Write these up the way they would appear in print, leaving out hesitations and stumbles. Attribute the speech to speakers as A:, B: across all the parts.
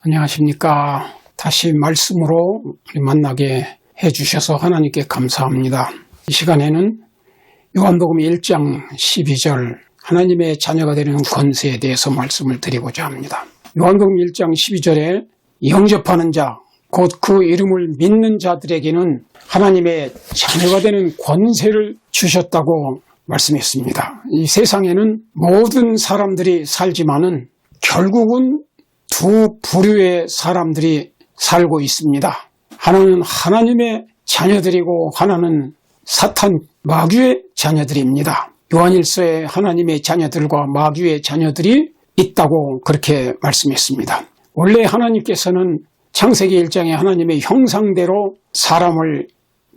A: 안녕하십니까. 다시 말씀으로 만나게 해주셔서 하나님께 감사합니다. 이 시간에는 요한복음 1장 12절 하나님의 자녀가 되는 권세에 대해서 말씀을 드리고자 합니다. 요한복음 1장 12절에 영접하는 자, 곧 그 이름을 믿는 자들에게는 하나님의 자녀가 되는 권세를 주셨다고 말씀했습니다. 이 세상에는 모든 사람들이 살지만은 결국은 두 부류의 사람들이 살고 있습니다. 하나는 하나님의 자녀들이고 하나는 사탄 마귀의 자녀들입니다. 요한일서에 하나님의 자녀들과 마귀의 자녀들이 있다고 그렇게 말씀했습니다. 원래 하나님께서는 창세기 1장에 하나님의 형상대로 사람을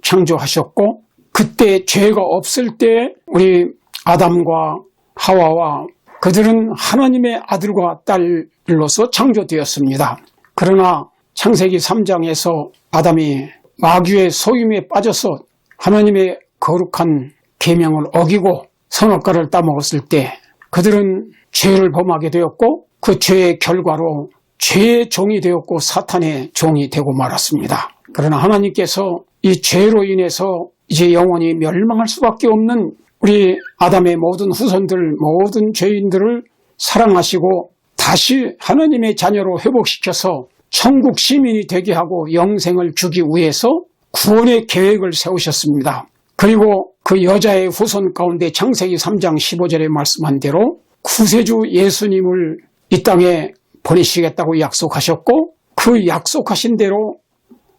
A: 창조하셨고, 그때 죄가 없을 때 우리 아담과 하와와 그들은 하나님의 아들과 딸로서 창조되었습니다. 그러나 창세기 3장에서 아담이 마귀의 속임에 빠져서 하나님의 거룩한 계명을 어기고 선악과를 따먹었을 때 그들은 죄를 범하게 되었고, 그 죄의 결과로 죄의 종이 되었고 사탄의 종이 되고 말았습니다. 그러나 하나님께서 이 죄로 인해서 이제 영원히 멸망할 수밖에 없는 우리 아담의 모든 후손들, 모든 죄인들을 사랑하시고 다시 하나님의 자녀로 회복시켜서 천국 시민이 되게 하고 영생을 주기 위해서 구원의 계획을 세우셨습니다. 그리고 그 여자의 후손 가운데 창세기 3장 15절에 말씀한 대로 구세주 예수님을 이 땅에 보내시겠다고 약속하셨고, 그 약속하신 대로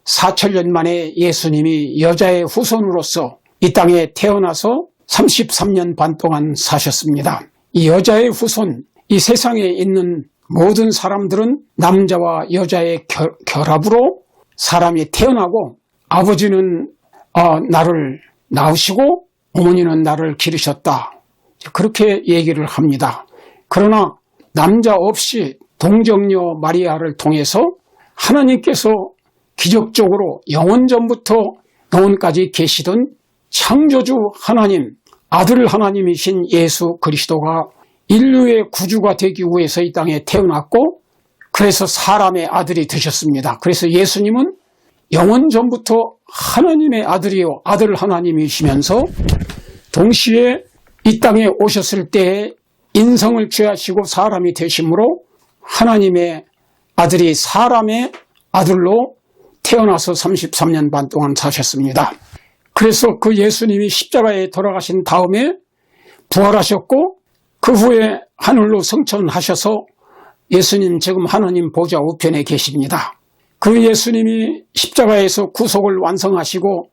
A: 4천년 만에 예수님이 여자의 후손으로서 이 땅에 태어나서 33년 반 동안 사셨습니다. 이 여자의 후손, 이 세상에 있는 모든 사람들은 남자와 여자의 결합으로 사람이 태어나고, 아버지는 나를 낳으시고 어머니는 나를 기르셨다, 그렇게 얘기를 합니다. 그러나 남자 없이 동정녀 마리아를 통해서 하나님께서 기적적으로 영원전부터 영원까지 계시던 창조주 하나님, 아들 하나님이신 예수 그리스도가 인류의 구주가 되기 위해서 이 땅에 태어났고, 그래서 사람의 아들이 되셨습니다. 그래서 예수님은 영원전부터 하나님의 아들이요 아들 하나님이시면서 동시에 이 땅에 오셨을 때에 인성을 취하시고 사람이 되심으로 하나님의 아들이 사람의 아들로 태어나서 33년 반 동안 사셨습니다. 그래서 그 예수님이 십자가에 돌아가신 다음에 부활하셨고, 그 후에 하늘로 승천하셔서 예수님 지금 하나님 보좌 우편에 계십니다. 그 예수님이 십자가에서 구속을 완성하시고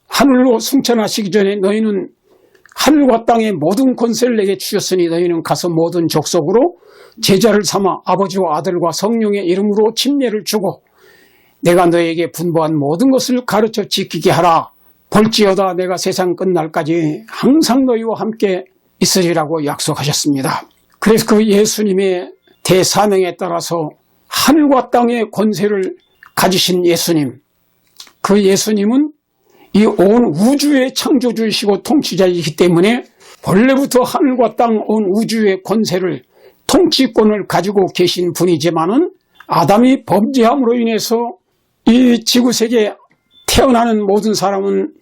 A: 하늘로 승천하시기 전에 너희는 하늘과 땅의 모든 권세를 내게 주셨으니 너희는 가서 모든 족속으로 제자를 삼아 아버지와 아들과 성령의 이름으로 침례를 주고 내가 너에게 분부한 모든 것을 가르쳐 지키게 하라. 볼지어다 내가 세상 끝날까지 항상 너희와 함께 있으리라고 약속하셨습니다. 그래서 그 예수님의 대사명에 따라서 하늘과 땅의 권세를 가지신 예수님, 그 예수님은 이 온 우주의 창조주이시고 통치자이기 때문에 본래부터 하늘과 땅 온 우주의 권세를, 통치권을 가지고 계신 분이지만은 아담이 범죄함으로 인해서 이 지구세계에 태어나는 모든 사람은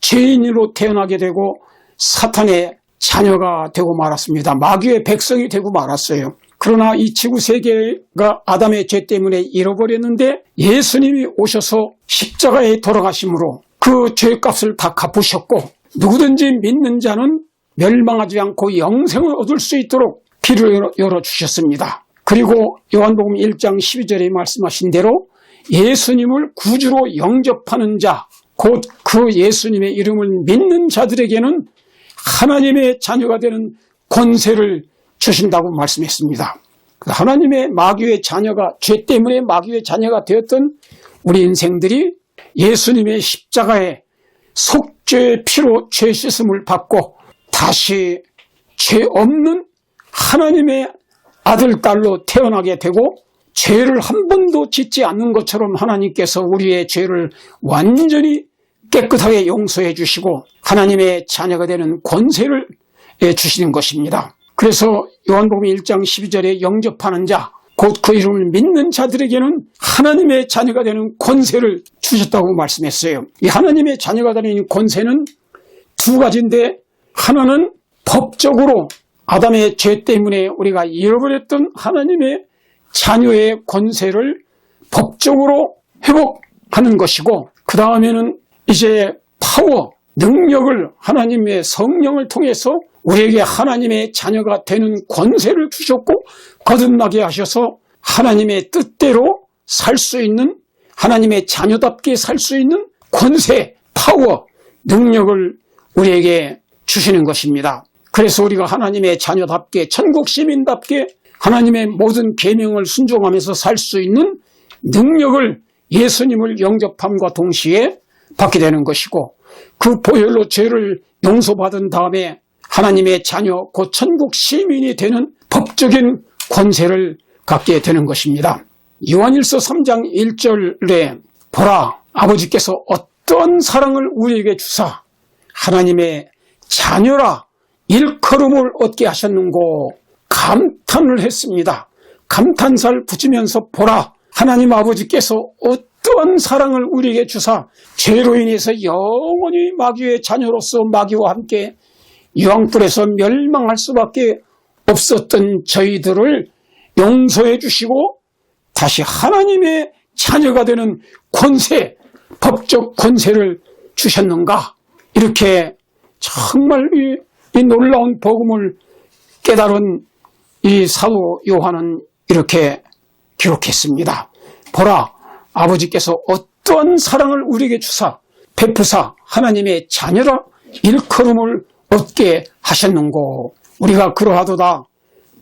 A: 죄인으로 태어나게 되고 사탄의 자녀가 되고 말았습니다. 마귀의 백성이 되고 말았어요. 그러나 이 지구세계가 아담의 죄 때문에 잃어버렸는데 예수님이 오셔서 십자가에 돌아가심으로 그 죄값을 다 갚으셨고, 누구든지 믿는 자는 멸망하지 않고 영생을 얻을 수 있도록 피를 열어주셨습니다. 그리고 요한복음 1장 12절에 말씀하신 대로 예수님을 구주로 영접하는 자, 곧 그 예수님의 이름을 믿는 자들에게는 하나님의 자녀가 되는 권세를 주신다고 말씀했습니다. 하나님의 마귀의 자녀가, 죄 때문에 마귀의 자녀가 되었던 우리 인생들이 예수님의 십자가에 속죄의 피로 죄 씻음을 받고 다시 죄 없는 하나님의 아들, 딸로 태어나게 되고, 죄를 한 번도 짓지 않는 것처럼 하나님께서 우리의 죄를 완전히 깨끗하게 용서해 주시고 하나님의 자녀가 되는 권세를 주시는 것입니다. 그래서 요한복음 1장 12절에 영접하는 자, 곧 그 이름을 믿는 자들에게는 하나님의 자녀가 되는 권세를 주셨다고 말씀했어요. 이 하나님의 자녀가 되는 권세는 두 가지인데, 하나는 법적으로 아담의 죄 때문에 우리가 잃어버렸던 하나님의 자녀의 권세를 법적으로 회복하는 것이고, 그 다음에는 이제 파워, 능력을 하나님의 성령을 통해서 우리에게 하나님의 자녀가 되는 권세를 주셨고, 거듭나게 하셔서 하나님의 뜻대로 살 수 있는, 하나님의 자녀답게 살 수 있는 권세, 파워, 능력을 우리에게 주시는 것입니다. 그래서 우리가 하나님의 자녀답게, 천국 시민답게 하나님의 모든 계명을 순종하면서 살 수 있는 능력을 예수님을 영접함과 동시에 받게 되는 것이고, 그 보혈로 죄를 용서받은 다음에 하나님의 자녀, 곧 천국 시민이 되는 법적인 권세를 갖게 되는 것입니다. 요한일서 3장 1절에 보라, 아버지께서 어떤 사랑을 우리에게 주사 하나님의 자녀라 일컬음을 얻게 하셨는고 감탄을 했습니다. 감탄사를 붙이면서 보라, 하나님 아버지께서 어떠한 사랑을 우리에게 주사 죄로 인해서 영원히 마귀의 자녀로서 마귀와 함께 유황불에서 멸망할 수밖에 없었던 저희들을 용서해 주시고 다시 하나님의 자녀가 되는 권세, 법적 권세를 주셨는가? 이렇게 정말 이 놀라운 복음을 깨달은 이 사도 요한은 이렇게 기록했습니다. 보라, 아버지께서 어떠한 사랑을 우리에게 주사 베푸사 하나님의 자녀라 일컬음을 얻게 하셨는고. 우리가 그러하도다.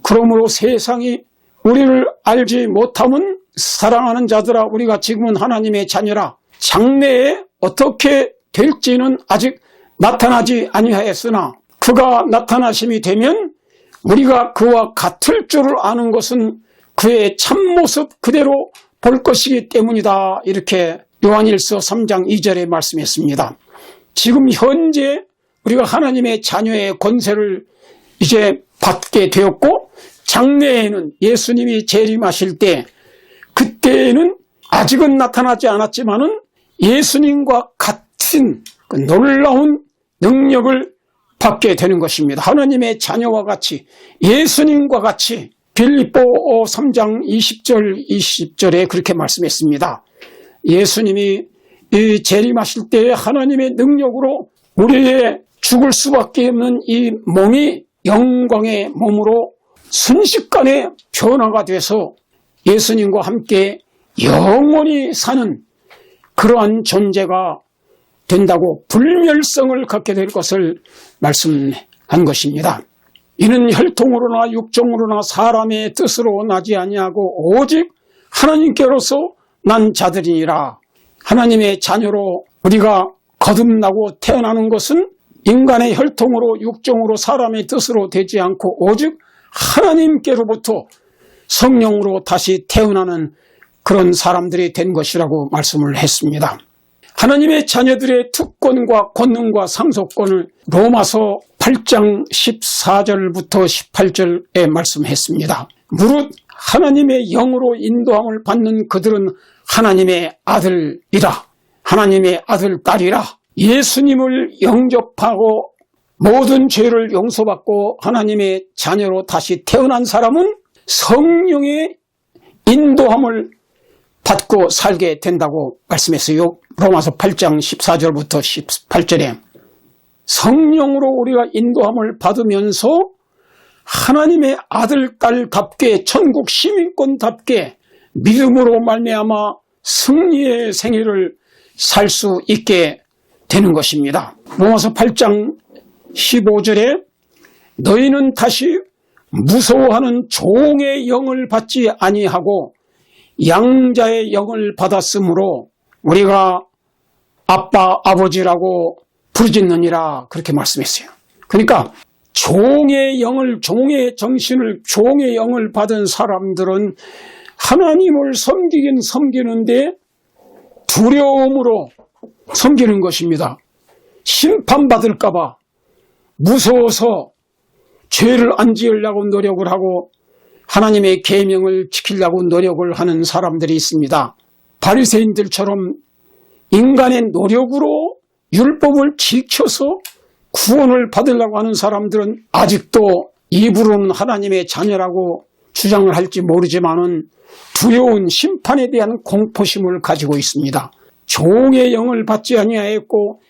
A: 그러므로 세상이 우리를 알지 못함은 사랑하는 자들아, 우리가 지금은 하나님의 자녀라. 장래에 어떻게 될지는 아직 나타나지 아니하였으나 그가 나타나심이 되면 우리가 그와 같을 줄을 아는 것은 그의 참모습 그대로 볼 것이기 때문이다. 이렇게 요한일서 3장 2절에 말씀했습니다. 지금 현재 우리가 하나님의 자녀의 권세를 이제 받게 되었고, 장래에는 예수님이 재림하실 때, 그때에는 아직은 나타나지 않았지만은 예수님과 같은 그 놀라운 능력을 받게 되는 것입니다. 하나님의 자녀와 같이, 예수님과 같이. 빌립보 3장 20절에 그렇게 말씀했습니다. 예수님이 이 재림하실 때 하나님의 능력으로 우리의 죽을 수밖에 없는 이 몸이 영광의 몸으로 순식간에 변화가 돼서 예수님과 함께 영원히 사는 그러한 존재가 된다고 불멸성을 갖게 될 것을 말씀한 것입니다. 이는 혈통으로나 육종으로나 사람의 뜻으로 나지 아니하고 오직 하나님께로서 난 자들이니라. 하나님의 자녀로 우리가 거듭나고 태어나는 것은 인간의 혈통으로 육종으로 사람의 뜻으로 되지 않고 오직 하나님께로부터 성령으로 다시 태어나는 그런 사람들이 된 것이라고 말씀을 했습니다. 하나님의 자녀들의 특권과 권능과 상속권을 로마서 8장 14절부터 18절에 말씀했습니다. 무릇 하나님의 영으로 인도함을 받는 그들은 하나님의 아들이라, 하나님의 아들, 딸이라. 예수님을 영접하고 모든 죄를 용서받고 하나님의 자녀로 다시 태어난 사람은 성령의 인도함을 받고 살게 된다고 말씀했어요. 로마서 8장 14절부터 18절에 성령으로 우리가 인도함을 받으면서 하나님의 아들, 딸답게 천국 시민권답게 믿음으로 말미암아 승리의 생애를 살 수 있게 되는 것입니다. 로마서 8장 15절에 너희는 다시 무서워하는 종의 영을 받지 아니하고 양자의 영을 받았으므로 우리가 아빠, 아버지라고 부르짖느니라. 그렇게 말씀했어요. 그러니까 종의 영을, 종의 정신을, 종의 영을 받은 사람들은 하나님을 섬기긴 섬기는데 두려움으로 섬기는 것입니다. 심판받을까 봐 무서워서 죄를 안 지으려고 노력을 하고 하나님의 계명을 지키려고 노력을 하는 사람들이 있습니다. 바리새인들처럼 인간의 노력으로 율법을 지켜서 구원을 받으려고 하는 사람들은 아직도 입으로는 하나님의 자녀라고 주장을 할지 모르지만은 두려운 심판에 대한 공포심을 가지고 있습니다. 종의 영을 받지 아니하였고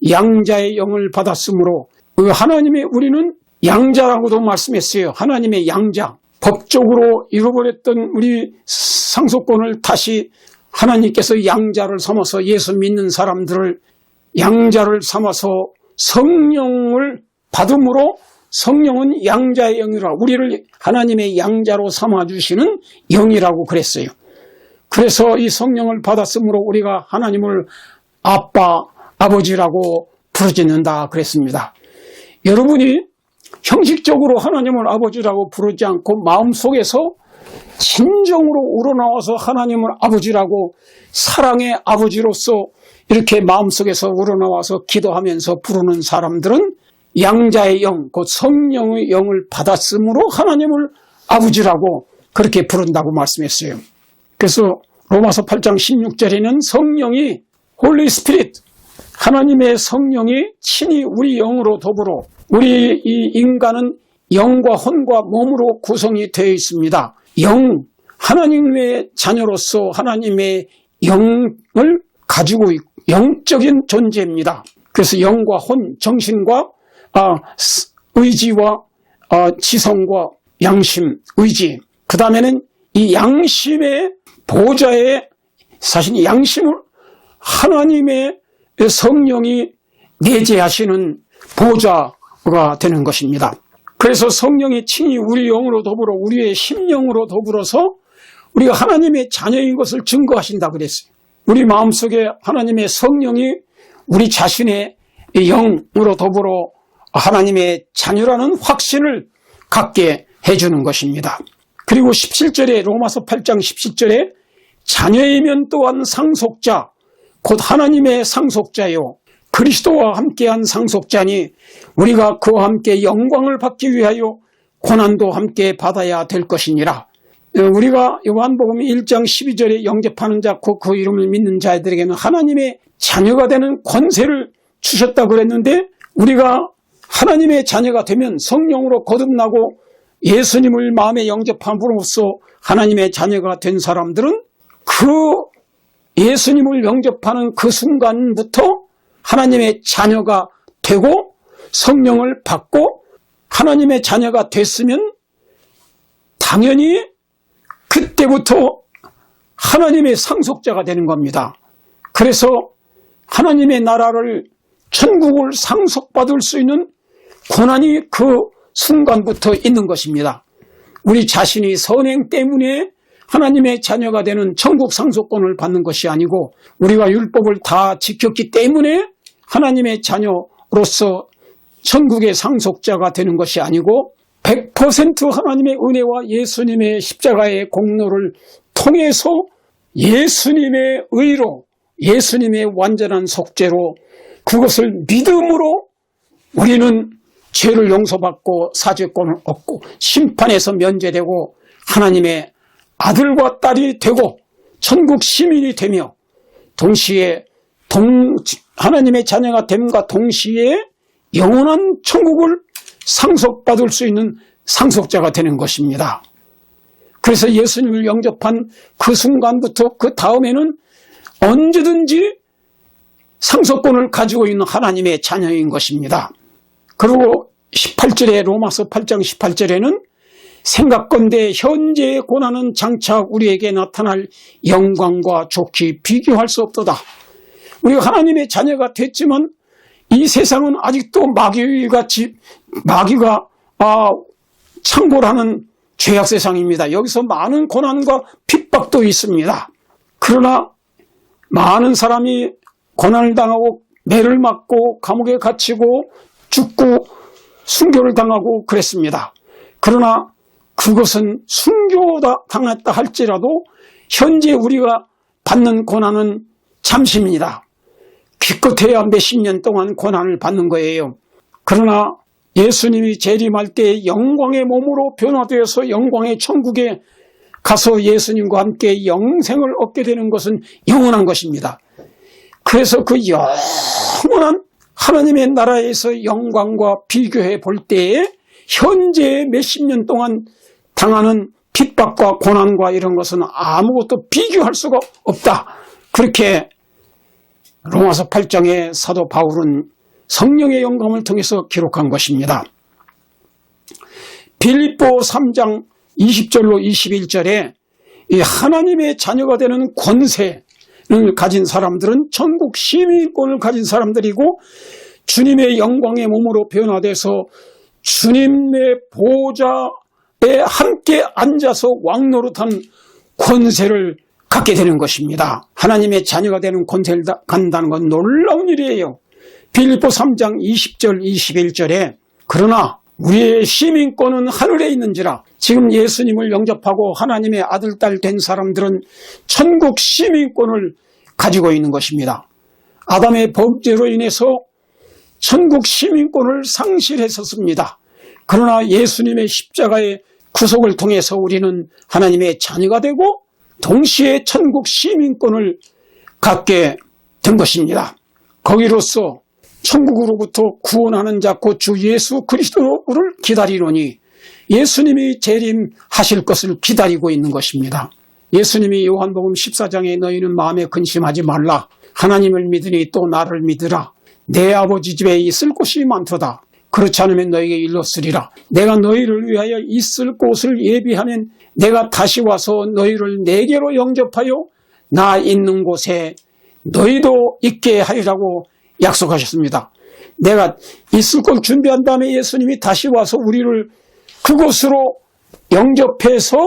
A: 양자의 영을 받았으므로 하나님의 우리는 양자라고도 말씀했어요. 하나님의 양자. 법적으로 잃어버렸던 우리 상속권을 다시 하나님께서 양자를 삼아서 예수 믿는 사람들을 양자를 삼아서 성령을 받음으로 성령은 양자의 영이라 우리를 하나님의 양자로 삼아주시는 영이라고 그랬어요. 그래서 이 성령을 받았으므로 우리가 하나님을 아빠, 아버지라고 부르짖는다 그랬습니다. 여러분이 형식적으로 하나님을 아버지라고 부르지 않고 마음속에서 진정으로 우러나와서 하나님을 아버지라고 사랑의 아버지로서 이렇게 마음속에서 우러나와서 기도하면서 부르는 사람들은 양자의 영, 곧 성령의 영을 받았으므로 하나님을 아버지라고 그렇게 부른다고 말씀했어요. 그래서 로마서 8장 16절에는 성령이 홀리 스피릿, 하나님의 성령이 친히 우리 영으로 더불어 우리 이 인간은 영과 혼과 몸으로 구성이 되어 있습니다. 영, 하나님의 자녀로서 하나님의 영을 가지고 있고 영적인 존재입니다. 그래서 영과 혼, 정신과 의지와 지성과 양심, 의지, 그 다음에는 이 양심의 보좌에 사실 양심을 하나님의 성령이 내재하시는 보좌가 되는 것입니다. 그래서 성령이 친히 우리 영으로 더불어 우리의 심령으로 더불어서 우리가 하나님의 자녀인 것을 증거하신다 그랬어요. 우리 마음속에 하나님의 성령이 우리 자신의 영으로 더불어 하나님의 자녀라는 확신을 갖게 해주는 것입니다. 그리고 17절에 로마서 8장 17절에 자녀이면 또한 상속자 곧 하나님의 상속자요 그리스도와 함께한 상속자니 우리가 그와 함께 영광을 받기 위하여 고난도 함께 받아야 될 것이니라. 우리가 요한복음 1장 12절에 영접하는 자 곧 그 이름을 믿는 자들에게는 하나님의 자녀가 되는 권세를 주셨다고 그랬는데 우리가 하나님의 자녀가 되면 성령으로 거듭나고 예수님을 마음에 영접함으로써 하나님의 자녀가 된 사람들은 그 예수님을 영접하는 그 순간부터 하나님의 자녀가 되고 성령을 받고 하나님의 자녀가 됐으면 당연히 그때부터 하나님의 상속자가 되는 겁니다. 그래서 하나님의 나라를 천국을 상속받을 수 있는 권한이 그 순간부터 있는 것입니다. 우리 자신이 선행 때문에 하나님의 자녀가 되는 천국 상속권을 받는 것이 아니고 우리가 율법을 다 지켰기 때문에 하나님의 자녀로서 천국의 상속자가 되는 것이 아니고 100% 하나님의 은혜와 예수님의 십자가의 공로를 통해서 예수님의 의로 예수님의 완전한 속죄로 그것을 믿음으로 우리는 죄를 용서받고 사죄권을 얻고 심판에서 면제되고 하나님의 아들과 딸이 되고 천국 시민이 되며 동시에 하나님의 자녀가 됨과 동시에 영원한 천국을 상속받을 수 있는 상속자가 되는 것입니다. 그래서 예수님을 영접한 그 순간부터 그 다음에는 언제든지 상속권을 가지고 있는 하나님의 자녀인 것입니다. 그리고 18절에 로마서 8장 18절에는 생각건대 현재의 고난은 장차 우리에게 나타날 영광과 좋게 비교할 수 없도다. 우리가 하나님의 자녀가 됐지만 이 세상은 아직도 마귀가 창궐하는 죄악 세상입니다. 여기서 많은 고난과 핍박도 있습니다. 그러나 많은 사람이 고난을 당하고 매를 맞고 감옥에 갇히고 죽고 순교를 당하고 그랬습니다. 그러나 그것은 순교다 당했다 할지라도 현재 우리가 받는 고난은 잠시입니다. 기껏해야 몇십 년 동안 고난을 받는 거예요. 그러나 예수님이 재림할 때 영광의 몸으로 변화되어서 영광의 천국에 가서 예수님과 함께 영생을 얻게 되는 것은 영원한 것입니다. 그래서 그 영원한 하나님의 나라에서 영광과 비교해 볼 때에 현재 몇십 년 동안 당하는 핍박과 고난과 이런 것은 아무것도 비교할 수가 없다. 그렇게 로마서 8장의 사도 바울은 성령의 영감을 통해서 기록한 것입니다. 빌립보 3장 20절로 21절에 이 하나님의 자녀가 되는 권세를 가진 사람들은 천국 시민권을 가진 사람들이고 주님의 영광의 몸으로 변화돼서 주님의 보좌에 함께 앉아서 왕노릇한 권세를 갖게 되는 것입니다. 하나님의 자녀가 되는 권세를 갖는다는 건 놀라운 일이에요. 빌립보 3장 20절 21절에 그러나 우리의 시민권은 하늘에 있는지라. 지금 예수님을 영접하고 하나님의 아들, 딸 된 사람들은 천국 시민권을 가지고 있는 것입니다. 아담의 범죄로 인해서 천국 시민권을 상실했었습니다. 그러나 예수님의 십자가의 구속을 통해서 우리는 하나님의 자녀가 되고 동시에 천국 시민권을 갖게 된 것입니다. 거기로서 천국으로부터 구원하는 자 곧 주 예수 그리스도를 기다리노니 예수님이 재림하실 것을 기다리고 있는 것입니다. 예수님이 요한복음 14장에 너희는 마음에 근심하지 말라. 하나님을 믿으니 또 나를 믿으라. 내 아버지 집에 있을 곳이 많도다. 그렇지 않으면 너희에게 일렀으리라. 내가 너희를 위하여 있을 곳을 예비하면 내가 다시 와서 너희를 내게로 영접하여 나 있는 곳에 너희도 있게 하리라고 약속하셨습니다. 내가 있을 곳 준비한 다음에 예수님이 다시 와서 우리를 그곳으로 영접해서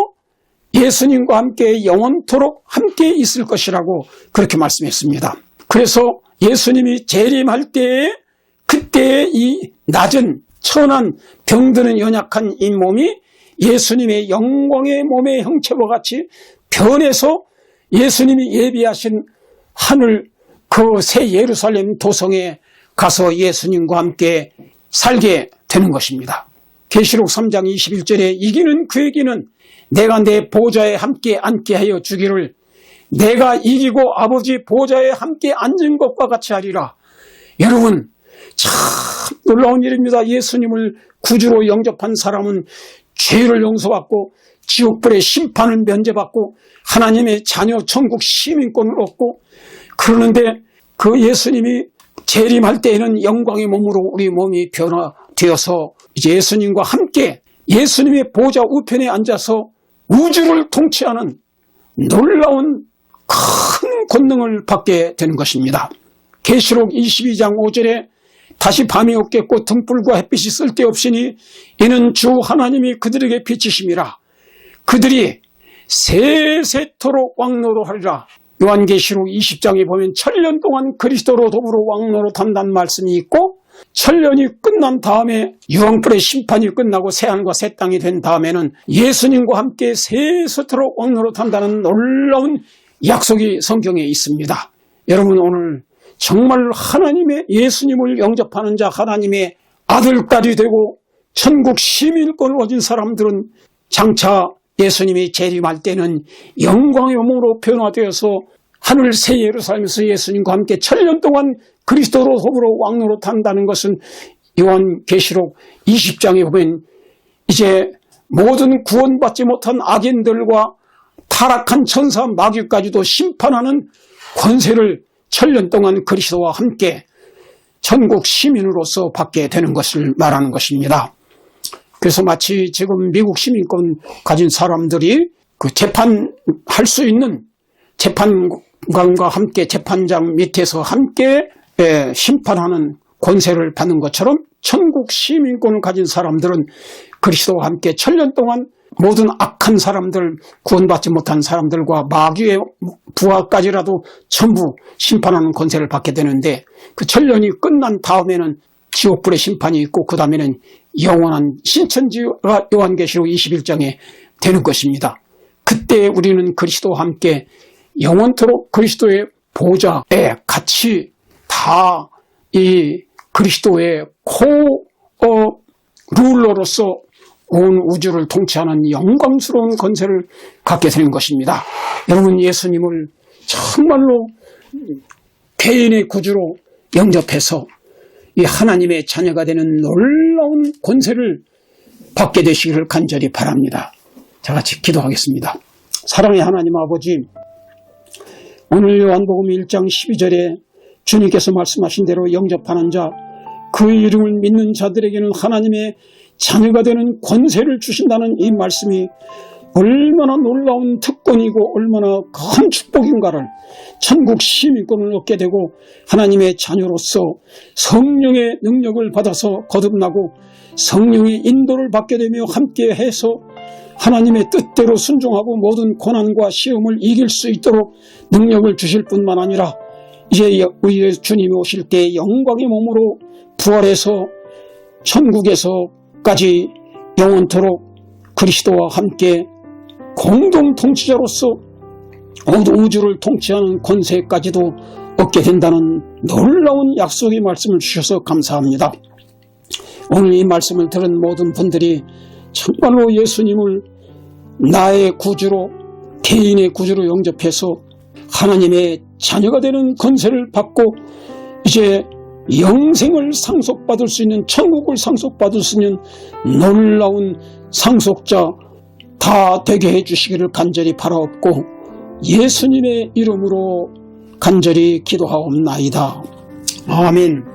A: 예수님과 함께 영원토록 함께 있을 것이라고 그렇게 말씀했습니다. 그래서 예수님이 재림할 때에 그때의 이 낮은 천한 병드는 연약한 이 몸이 예수님의 영광의 몸의 형체와 같이 변해서 예수님이 예비하신 하늘 그 새 예루살렘 도성에 가서 예수님과 함께 살게 되는 것입니다. 계시록 3장 21절에 이기는 그에게는 내가 내 보좌에 함께 앉게 하여 주기를 내가 이기고 아버지 보좌에 함께 앉은 것과 같이 하리라. 여러분 참 놀라운 일입니다. 예수님을 구주로 영접한 사람은 죄를 용서받고 지옥불의 심판을 면제받고 하나님의 자녀 천국 시민권을 얻고 그러는데 그 예수님이 재림할 때에는 영광의 몸으로 우리 몸이 변화되어서 이제 예수님과 함께 예수님의 보좌 우편에 앉아서 우주를 통치하는 놀라운 큰 권능을 받게 되는 것입니다. 계시록 22장 5절에 다시 밤이 없겠고 등불과 햇빛이 쓸데없으니 이는 주 하나님이 그들에게 비치심이라. 그들이 세세토록 왕노릇하리라. 요한계시록 20장에 보면 천년 동안 그리스도로 더불어 왕노릇한다는 말씀이 있고 천년이 끝난 다음에 유황불의 심판이 끝나고 새하늘과 새 땅이 된 다음에는 예수님과 함께 세세토록 왕노릇한다는 놀라운 약속이 성경에 있습니다. 여러분 오늘 정말 하나님의 예수님을 영접하는 자 하나님의 아들, 딸이 되고 천국 시민권을 얻은 사람들은 장차 예수님이 재림할 때는 영광의 몸으로 변화되어서 하늘 새 예루살렘에서 예수님과 함께 천년 동안 그리스도로 더불어 왕노릇한다는 것은 요한계시록 20장에 보면 이제 모든 구원받지 못한 악인들과 타락한 천사 마귀까지도 심판하는 권세를 천년 동안 그리스도와 함께 천국 시민으로서 받게 되는 것을 말하는 것입니다. 그래서 마치 지금 미국 시민권 가진 사람들이 그 재판할 수 있는 재판관과 함께 재판장 밑에서 함께 심판하는 권세를 받는 것처럼 천국 시민권을 가진 사람들은 그리스도와 함께 천년 동안 모든 악한 사람들, 구원받지 못한 사람들과 마귀의 부하까지라도 전부 심판하는 권세를 받게 되는데 그 천년이 끝난 다음에는 지옥불의 심판이 있고 그 다음에는 영원한 신천지가 요한계시록 21장에 되는 것입니다. 그때 우리는 그리스도와 함께 영원토록 그리스도의 보좌에 같이 다 이 그리스도의 룰러로서 온 우주를 통치하는 영광스러운 권세를 갖게 되는 것입니다. 여러분, 예수님을 정말로 개인의 구주로 영접해서 이 하나님의 자녀가 되는 놀라운 권세를 받게 되시기를 간절히 바랍니다. 자, 같이 기도하겠습니다. 사랑의 하나님 아버지, 오늘 요한복음 1장 12절에 주님께서 말씀하신 대로 영접하는 자, 그 이름을 믿는 자들에게는 하나님의 자녀가 되는 권세를 주신다는 이 말씀이 얼마나 놀라운 특권이고 얼마나 큰 축복인가를, 천국 시민권을 얻게 되고 하나님의 자녀로서 성령의 능력을 받아서 거듭나고 성령의 인도를 받게 되며 함께해서 하나님의 뜻대로 순종하고 모든 고난과 시험을 이길 수 있도록 능력을 주실 뿐만 아니라 이제 우리 주님이 오실 때 영광의 몸으로 부활해서 천국에서까지 영원토록 그리스도와 함께 공동 통치자로서 모든 우주를 통치하는 권세까지도 얻게 된다는 놀라운 약속의 말씀을 주셔서 감사합니다. 오늘 이 말씀을 들은 모든 분들이 정말로 예수님을 나의 구주로, 개인의 구주로 영접해서 하나님의 자녀가 되는 권세를 받고 이제 영생을 상속받을 수 있는, 천국을 상속받을 수 있는 놀라운 상속자 다 되게 해주시기를 간절히 바라옵고 예수님의 이름으로 간절히 기도하옵나이다. 아멘.